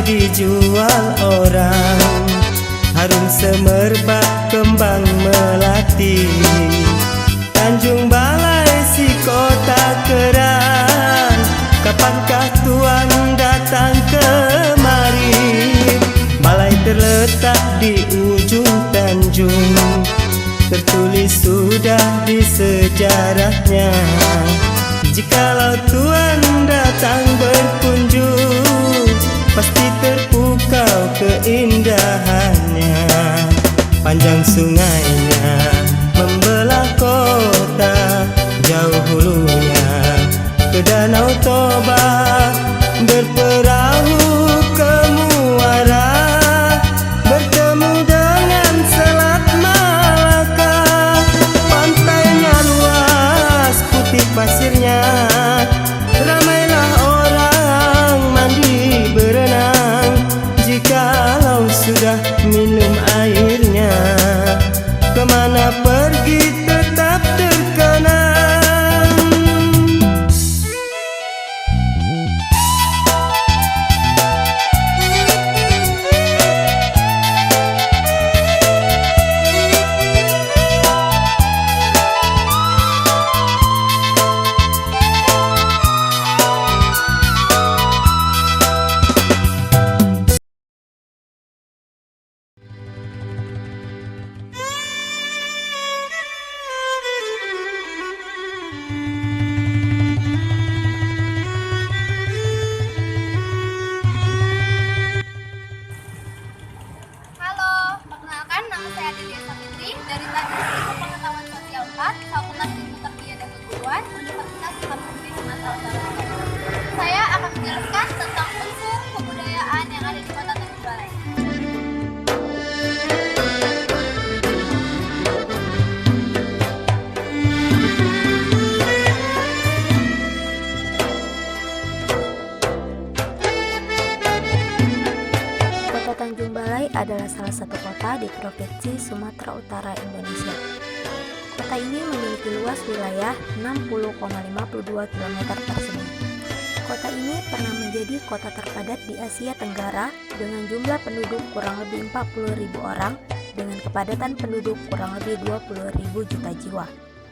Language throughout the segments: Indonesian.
dijual orang. Harum semerbak kembang melati, Tanjung Balai si kota keren. Kapankah tuan datang kemari? Balai terletak di ujung tanjung, tertulis sudah di sejarahnya. Jikalau tuan datang berkunjung, pasti terpukau keindahannya. Panjang sungainya membelah kota, jauh hulunya ke Danau Toba. Berperahu ke muara, bertemu dengan Selat Malaka. Pantainya luas, putih pasirnya, ramailah orang mandi berenang. Jikalau sudah minum airnya, kemana pergi tetap terkenang. Dari Teknik Ilmu Pengetahuan Sosial 4, Fakultas Ilmu Tarbiyah dan Keguruan, Universitas Islam Negeri Sumatera Utara. Saya akan menjelaskan tentang unsur kebudayaan yang ada di Kota Tanjung Balai. Kota Tanjung Balai adalah salah satu kota di Provinsi Sumatera Utara, Indonesia. Kota ini memiliki luas wilayah 60,52 km persegi. Kota ini pernah menjadi kota terpadat di Asia Tenggara dengan jumlah penduduk kurang lebih 40.000 orang dengan kepadatan penduduk kurang lebih 20.000 juta jiwa.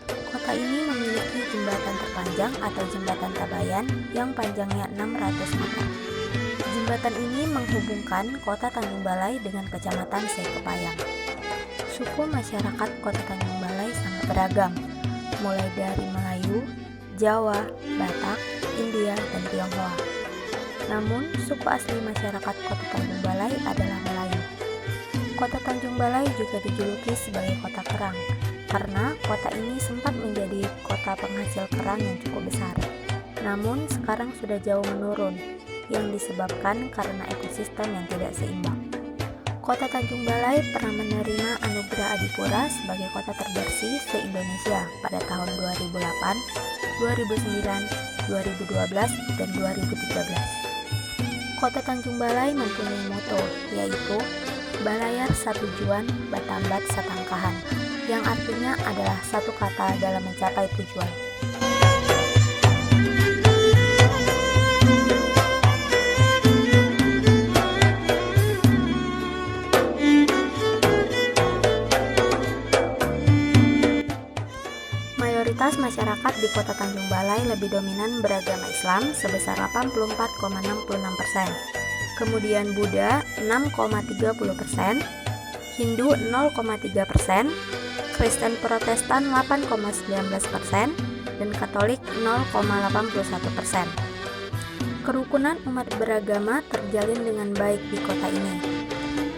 Kota ini memiliki jembatan terpanjang atau jembatan Tabayan yang panjangnya 600 meter. Jembatan ini menghubungkan kota Tanjung Balai dengan kecamatan Sekepayang. Suku masyarakat kota Tanjung Balai sangat beragam, mulai dari Melayu, Jawa, Batak, India, dan Tionghoa. Namun, suku asli masyarakat kota Tanjung Balai adalah Melayu. Kota Tanjung Balai juga dijuluki sebagai kota kerang, karena kota ini sempat menjadi kota penghasil kerang yang cukup besar. Namun, sekarang sudah jauh menurun, yang disebabkan karena ekosistem yang tidak seimbang. Kota Tanjung Balai pernah menerima anugerah Adipura sebagai kota terbersih se-Indonesia pada tahun 2008, 2009, 2012, dan 2013. Kota Tanjung Balai mempunyai moto, yaitu Balayar Satujuan Batambat Satangkahan, yang artinya adalah satu kata dalam mencapai tujuan. Mayoritas masyarakat di Kota Tanjung Balai lebih dominan beragama Islam sebesar 84,66%, kemudian Buddha 6,30%, Hindu 0,3%, Kristen Protestan 8,19%, dan Katolik 0,81%. Kerukunan umat beragama terjalin dengan baik di kota ini.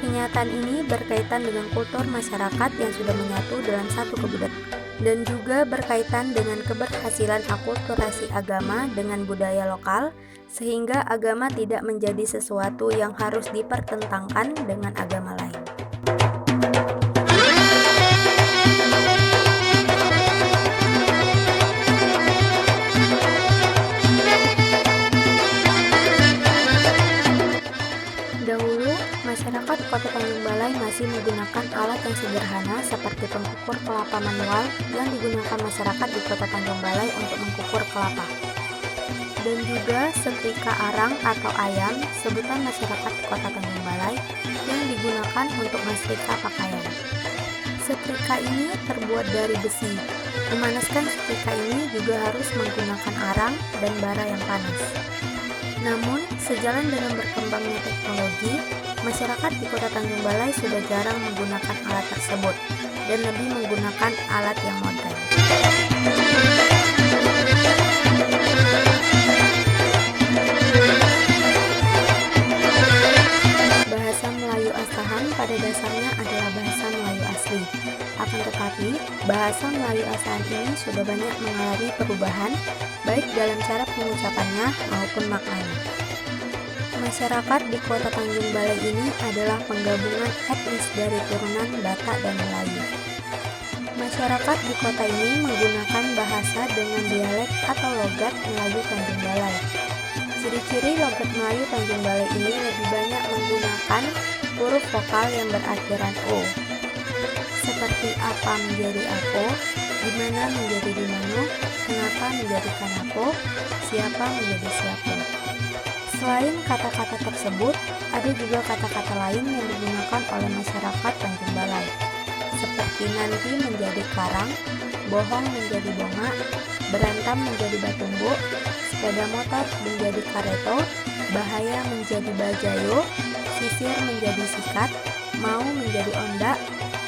Kenyataan ini berkaitan dengan kultur masyarakat yang sudah menyatu dalam satu kebudayaan, dan juga berkaitan dengan keberhasilan akulturasi agama dengan budaya lokal, sehingga agama tidak menjadi sesuatu yang harus dipertentangkan dengan agama lain. Dahulu, masyarakat Kota Tanjung Balai masih menggunakan alat yang sederhana seperti pengukur kelapa manual yang digunakan masyarakat di Kota Tanjung Balai untuk mengukur kelapa. dan juga setrika arang atau ayam, sebutan masyarakat Kota Tanjung Balai yang digunakan untuk mensetrika pakaian. Setrika ini terbuat dari besi. Memanaskan setrika ini juga harus menggunakan arang dan bara yang panas. Namun, sejalan dengan berkembangnya teknologi, masyarakat di Kota Tanjung Balai sudah jarang menggunakan alat tersebut dan lebih menggunakan alat yang modern. Bahasa Melayu Asahan pada dasarnya adalah bahasa Melayu asli. Akan tetapi, bahasa Melayu Asahan ini sudah banyak mengalami perubahan, baik dalam cara pengucapannya maupun maknanya. Masyarakat di Kota Tanjung Balai ini adalah penggabungan etnis dari turunan Batak dan Melayu. Masyarakat di kota ini menggunakan bahasa dengan dialek atau logat Melayu Tanjung Balai. Ciri-ciri logat Melayu Tanjung Balai ini lebih banyak menggunakan huruf vokal yang berakhiran O, seperti apa menjadi apo, dimana menjadi dimano, kenapa menjadi kanapo, siapa menjadi siapo. Selain kata-kata tersebut, ada juga kata-kata lain yang digunakan oleh masyarakat Tanjung Balai, seperti nanti menjadi karang, bohong menjadi bonga, berantam menjadi batumbo, sepeda motor menjadi kareto, bahaya menjadi bajayo, sisir menjadi sikat, mau menjadi ondak,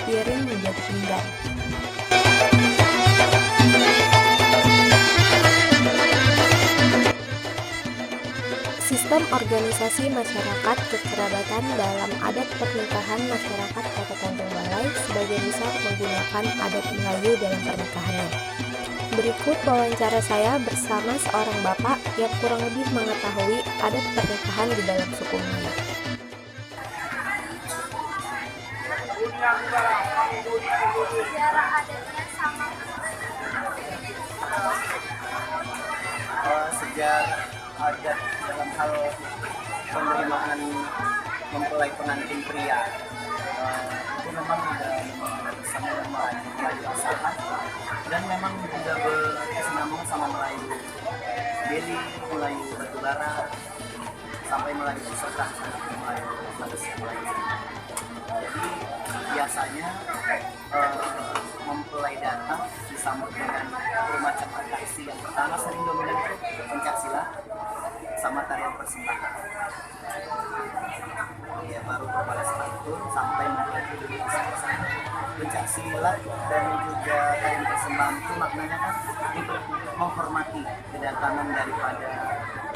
piring menjadi pinggan. Sistem organisasi masyarakat kekerabatan dalam adat pernikahan masyarakat Kota Tanjung Balai sebagian besar menggunakan adat Melayu dalam pernikahannya. Berikut wawancara saya bersama seorang bapak yang kurang lebih mengetahui adat pernikahan di dalam suku Melayu. Sejarah adatnya sama Sejak adat dalam hal penerimaan mempelai pengantin pria itu memang ada sama Melayu Asahan dan memang juga berkesinambungan sama Melayu Beli, Melayu Batubara sampai Melayu Susokan, Melayu Malaysia, Melayu. Jadi biasanya mempelai datang disambut dengan bermacam atraksi. Yang pertama sering dominan itu pencaksilat sama tarian persembahan. Ya, baru berbalas pantun sampai menjadi pencaksilat dan juga tarian persembahan itu maknanya kan untuk menghormati kedatangan daripada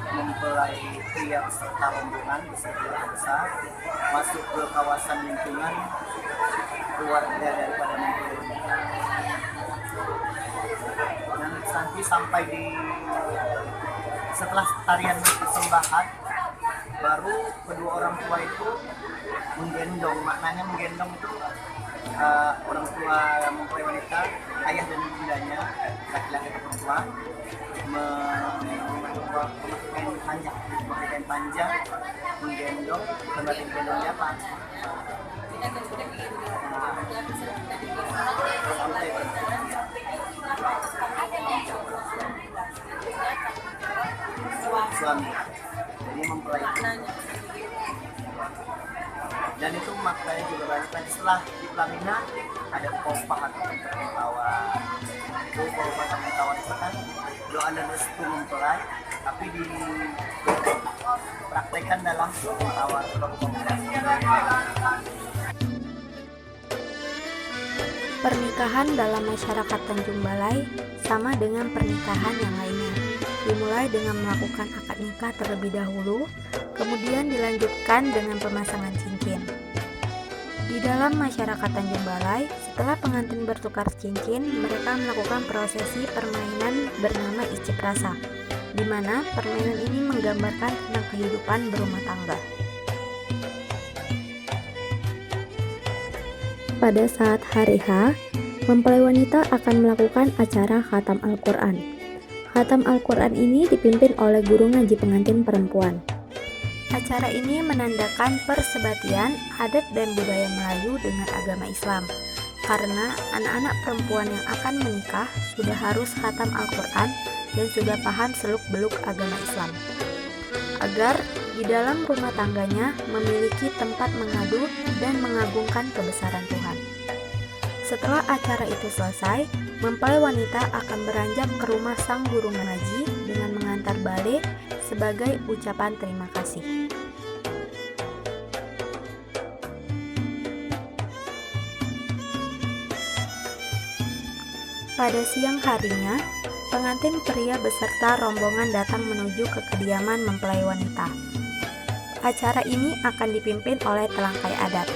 mempelai pria beserta rombongan beserta besar masuk ke kawasan lingkungan keluarga daripada mempelai wanita. Dan nanti sampai di setelah tarian persembahan baru kedua orang tua itu menggendong. Maknanya menggendong itu orang tua mempelai wanita, ayah dan bundanya, laki-laki atau perempuan, memakai kain panjang, menggendong, kembali gendong siapa? Sampai suami. Jadi mempelai itu. Dan itu maknanya juga banyak. Setelah di pelaminan ada kopah atau pemberitahuan. Itu kopah atau pemberitahuan itu kan doa dan restu mempelai, tapi dipraktekkan dalam pemberitahuan. Pernikahan dalam masyarakat Tanjung Balai sama dengan pernikahan yang lainnya. Dimulai dengan melakukan akad nikah terlebih dahulu, kemudian dilanjutkan dengan pemasangan cincin. Di dalam masyarakat Tanjung Balai, setelah pengantin bertukar cincin, mereka melakukan prosesi permainan bernama icip rasa, di mana permainan ini menggambarkan tentang kehidupan berumah tangga. Pada saat hari H, mempelai wanita akan melakukan acara khatam Al-Quran. Khatam Al-Quran ini dipimpin oleh guru ngaji pengantin perempuan. Acara ini menandakan persebatian adat dan budaya Melayu dengan agama Islam, karena anak-anak perempuan yang akan menikah sudah harus khatam Al-Quran dan sudah paham seluk-beluk agama Islam, agar di dalam rumah tangganya memiliki tempat mengadu dan mengagungkan kebesaran Tuhan. Setelah acara itu selesai, mempelai wanita akan beranjak ke rumah sang guru mengaji dengan mengantar bale sebagai ucapan terima kasih. Pada siang harinya, pengantin pria beserta rombongan datang menuju ke kediaman mempelai wanita. Acara ini akan dipimpin oleh telangkai adat.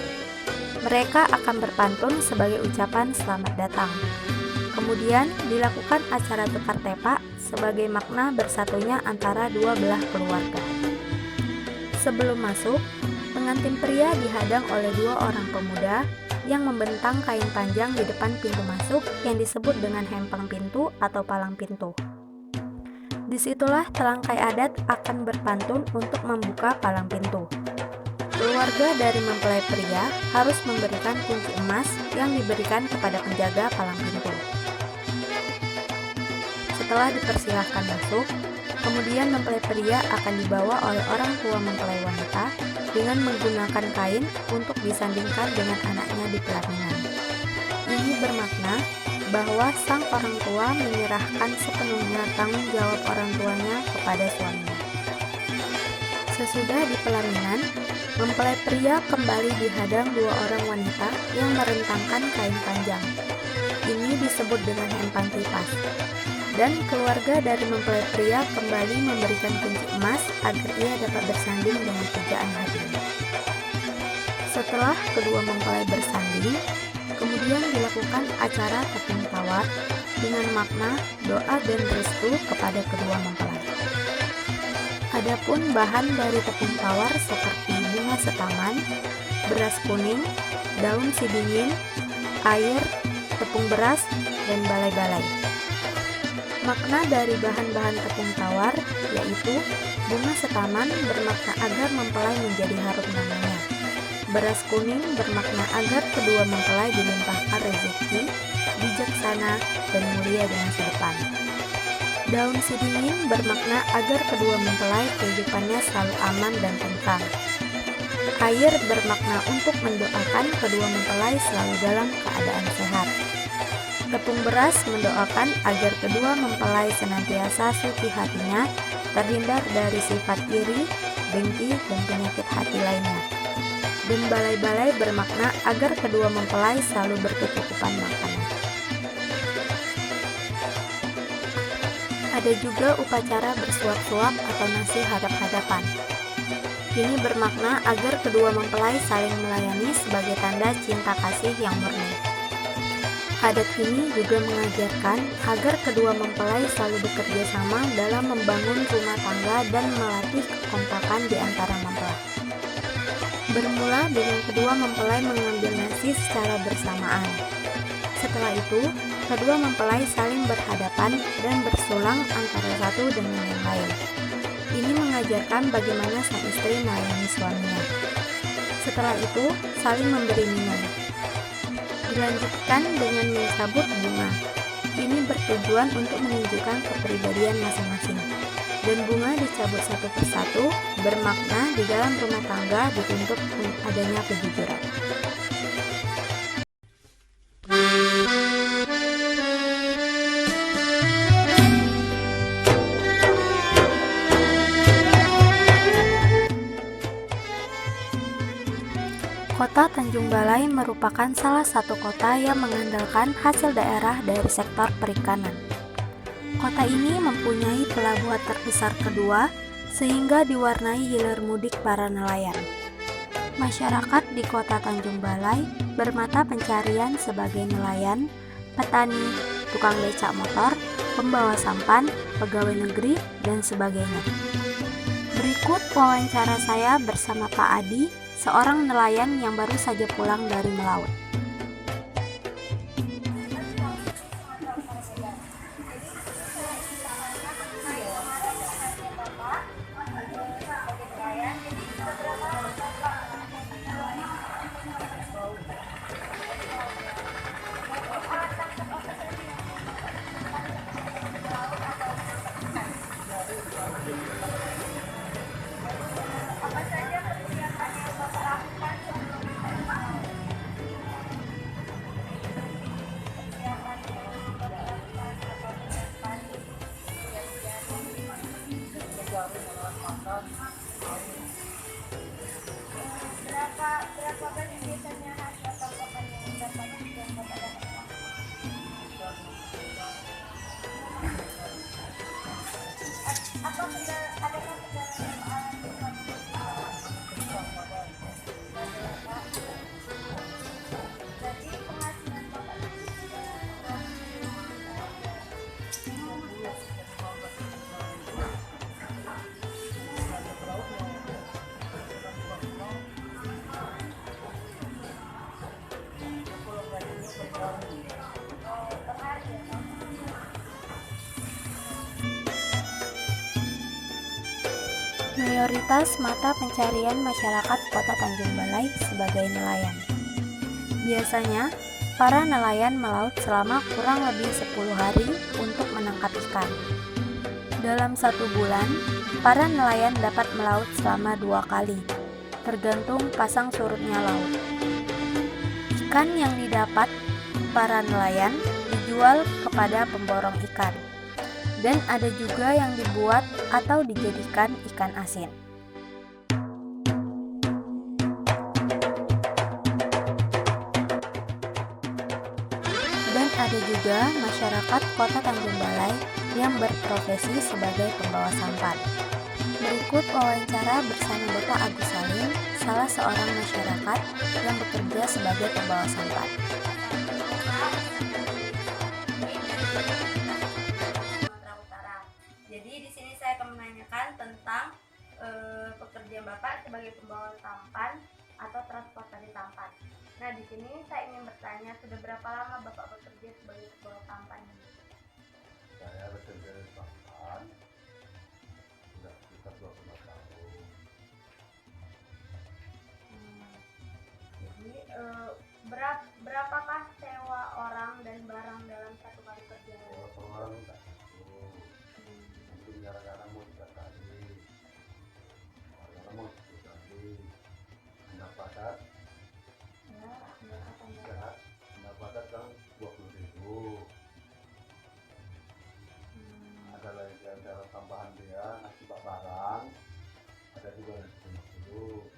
Mereka akan berpantun sebagai ucapan selamat datang. Kemudian dilakukan acara tukar tepak sebagai makna bersatunya antara dua belah keluarga. Sebelum masuk, pengantin pria dihadang oleh dua orang pemuda yang membentang kain panjang di depan pintu masuk yang disebut dengan hempang pintu atau palang pintu. Disitulah telangkai adat akan berpantun untuk membuka palang pintu. Keluarga dari mempelai pria harus memberikan kunci emas yang diberikan kepada penjaga palang pintu. Setelah dipersilahkan masuk, kemudian mempelai pria akan dibawa oleh orang tua mempelai wanita dengan menggunakan kain untuk disandingkan dengan anaknya di pelaminan. Ini bermakna bahwa sang orang tua menyerahkan sepenuhnya tanggung jawab orang tuanya kepada suaminya. Sesudah di pelaminan, mempelai pria kembali dihadang dua orang wanita yang merentangkan kain panjang. Ini disebut dengan hempang tipas. Dan keluarga dari mempelai pria kembali memberikan kunci emas agar ia dapat bersanding dengan pujaan hatinya. Setelah kedua mempelai bersanding, kemudian dilakukan acara tepung tawar dengan makna doa dan restu kepada kedua mempelai. Adapun bahan dari tepung tawar seperti bunga setaman, beras kuning, daun sidingin, air, tepung beras, dan balai-balai. Makna dari bahan-bahan tepung tawar yaitu bunga setaman bermakna agar mempelai menjadi harum namanya. Beras kuning bermakna agar kedua mempelai dilimpahkan rezeki, bijaksana, dan mulia di masa depan. Daun sidingin bermakna agar kedua mempelai kehidupannya selalu aman dan tentram. Air bermakna untuk mendoakan kedua mempelai selalu dalam keadaan sehat. Tepung beras mendoakan agar kedua mempelai senantiasa suci hatinya, terhindar dari sifat iri, dengki, dan penyakit hati lainnya. Dan balai-balai bermakna agar kedua mempelai selalu berkecukupan makanan. Ada juga upacara bersuap-suap atau nasi hadap-hadapan. Ini bermakna agar kedua mempelai saling melayani sebagai tanda cinta kasih yang murni. Adat ini juga mengajarkan agar kedua mempelai selalu bekerja sama dalam membangun rumah tangga dan melatih kekompakan di antara mempelai. Bermula dengan kedua mempelai mengambil nasi secara bersamaan. Setelah itu, kedua mempelai saling berhadapan dan bersulang antara satu dengan yang lain. Ini mengajarkan bagaimana sang istri melayani suaminya. Setelah itu, saling memberi minum. Dilanjutkan dengan mencabut bunga. Ini bertujuan untuk menunjukkan kepribadian masing-masing. Dan bunga dicabut satu persatu, bermakna di dalam rumah tangga dituntut adanya kejujuran. Kota Tanjung Balai merupakan salah satu kota yang mengandalkan hasil daerah dari sektor perikanan. Kota ini mempunyai pelabuhan terbesar kedua, sehingga diwarnai hilir mudik para nelayan. Masyarakat di Kota Tanjung Balai bermata pencarian sebagai nelayan, petani, tukang becak motor, pembawa sampan, pegawai negeri, dan sebagainya. Berikut wawancara saya bersama Pak Adi, seorang nelayan yang baru saja pulang dari melaut. Mayoritas mata pencarian masyarakat Kota Tanjung Balai sebagai nelayan. Biasanya, para nelayan melaut selama kurang lebih 10 hari untuk menangkap ikan. Dalam 1 bulan, para nelayan dapat melaut selama 2 kali, tergantung pasang surutnya laut. Ikan yang didapat para nelayan dijual kepada pemborong ikan, dan ada juga yang dibuat atau dijadikan ikan asin. Dan ada juga masyarakat Kota Tanjung Balai yang berprofesi sebagai pembawa sampan. Berikut wawancara bersama Bapak Agus Salim, salah seorang masyarakat yang bekerja sebagai pembawa sampan. Sumatera Utara. Jadi di sini saya akan menanyakan tentang pekerjaan Bapak sebagai pembawa sampan atau transportasi sampan. Nah, di sini saya ingin bertanya, sudah berapa lama Bapak bekerja sebagai pembawa sampan? Saya bekerja di sampan sudah sekitar 20 tahun. Jadi berapakah sewa orang dan barang dalam satu kali kerja? Kalau orang minta satu, mungkin kadang-kadang mau 3 kali, kadang-kadang mau 10 kali. Pendapatan pendapatan kan 20.000. Ada lagi antara tambahan dia ngasih barang, ada juga ngasih 50.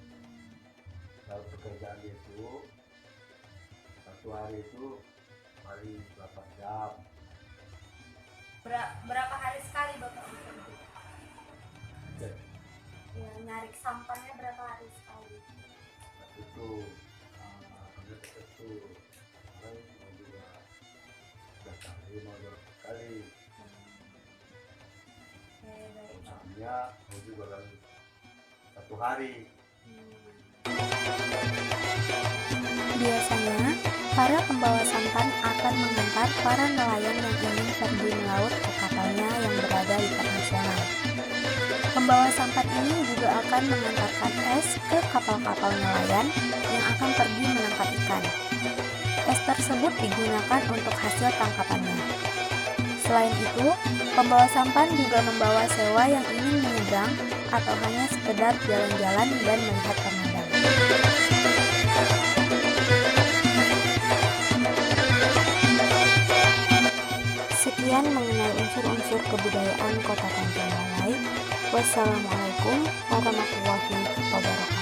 Kalau pekerjaan itu satu hari itu paling 8 jam. Berapa hari sekali Bapak bekerja? Cek Ya, narik sampannya berapa hari sekali? itu ada itu orang mau juga 3 kali mau 2 kali. Oke, baik. Misalnya mau juga kan 1 hari. Biasanya, para pembawa sampan akan mengantar para nelayan yang ingin pergi melaut ke kapalnya yang berada di internasional. Pembawa sampan ini juga akan mengantarkan es ke kapal-kapal nelayan yang akan pergi menangkap ikan. Es tersebut digunakan untuk hasil tangkapannya. Selain itu, pembawa sampan juga membawa sewa yang ingin menyeberang atau hanya sekedar jalan-jalan dan melihat pemandangan. Sekian mengenai unsur-unsur kebudayaan Kota Tanjung Balai. Wassalamualaikum warahmatullahi wabarakatuh.